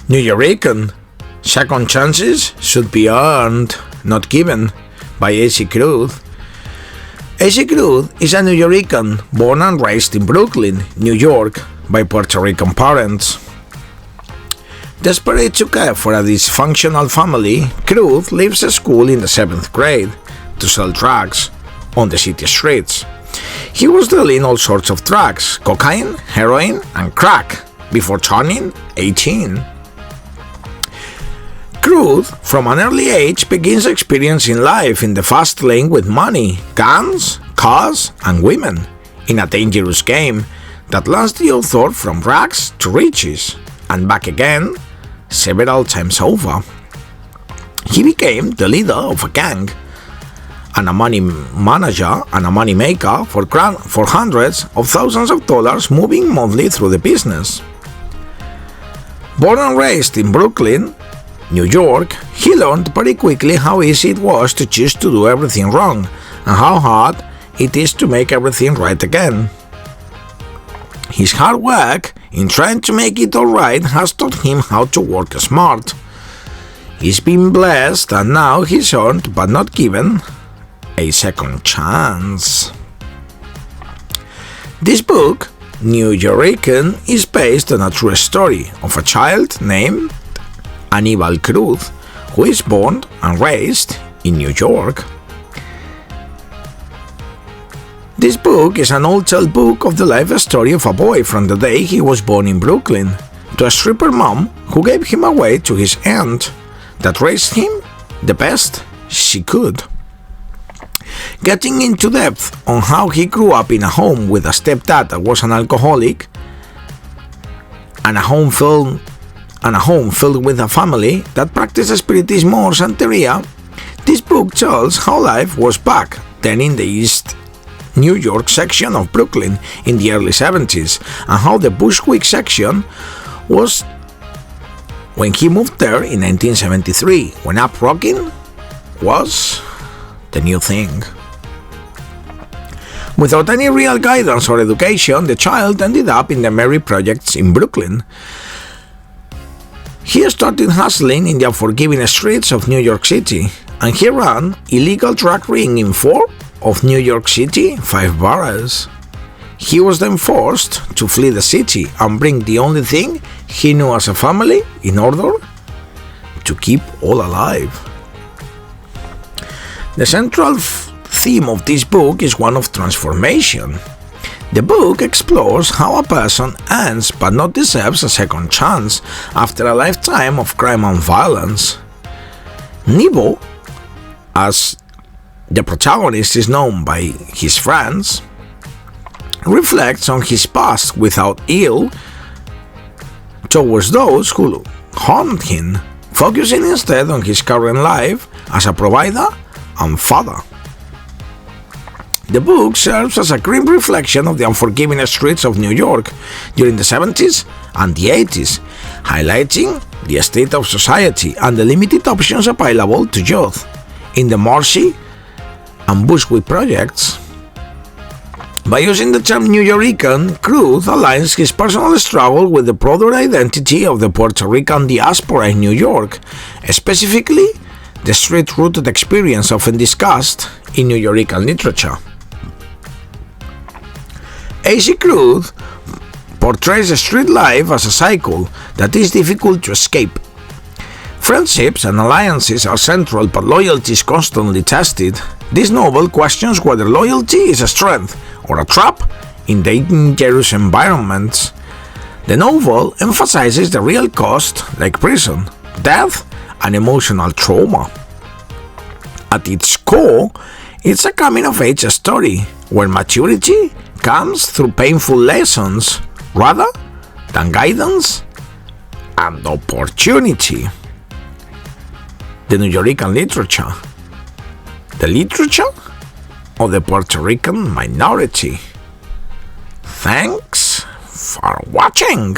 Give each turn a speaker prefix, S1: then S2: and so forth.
S1: Newyorican, second chances should be earned, not given, by AC Cruz. AC Cruz is a Newyorican born and raised in Brooklyn, New York, by Puerto Rican parents. Desperate to care for a dysfunctional family, Cruz leaves school in the 7th grade to sell drugs on the city streets. He was dealing all sorts of drugs, cocaine, heroin, and crack, before turning 18. Cruz, from an early age, begins experiencing life in the fast lane with money, guns, cars, and women, in a dangerous game that lands the author from rags to riches, and back again, several times over. He became the leader of a gang, and a money manager and a money maker for hundreds of thousands of dollars, moving monthly through the business. Born and raised in Brooklyn, New York, he learned very quickly how easy it was to choose to do everything wrong, and how hard it is to make everything right again. His hard work in trying to make it all right has taught him how to work smart. He's been blessed, and now he's earned, but not given, a second chance. This book, Newyorican, is based on a true story of a child named Aníbal Cruz, who is born and raised in New York. This book is an old-tale book of the life story of a boy from the day he was born in Brooklyn to a stripper mom who gave him away to his aunt that raised him the best she could. Getting into depth on how he grew up in a home with a stepdad that was an alcoholic, and a home filled with a family that practiced Espiritismo or Santeria, this book tells how life was back then in the East New York section of Brooklyn in the early 70s, and how the Bushwick section was when he moved there in 1973, when up rocking was the new thing. Without any real guidance or education, the child ended up in the Mary projects in Brooklyn. He started hustling in the unforgiving streets of New York City, and he ran illegal drug ring in 4 of New York City 5 boroughs. He was then forced to flee the city and bring the only thing he knew as a family in order to keep all alive. The central theme of this book is one of transformation. The book explores how a person earns but not deserves a second chance after a lifetime of crime and violence. Nebo, as the protagonist is known by his friends, reflects on his past without ill towards those who harmed him, focusing instead on his current life as a provider and father. The book serves as a grim reflection of the unforgiving streets of New York during the 70s and the 80s, highlighting the state of society and the limited options available to youth in the Marcy and Bushwick projects. By using the term Newyorican, Cruz aligns his personal struggle with the broader identity of the Puerto Rican diaspora in New York, specifically the street-rooted experience often discussed in Newyorican literature. AC Cruz portrays street life as a cycle that is difficult to escape. Friendships and alliances are central, but loyalty is constantly tested. This novel questions whether loyalty is a strength or a trap in dangerous environments. The novel emphasizes the real cost, like prison, death, and emotional trauma. At its core, it's a coming-of-age story where maturity comes through painful lessons rather than guidance and opportunity. The Newyorican literature. The literature of the Puerto Rican minority. Thanks for watching.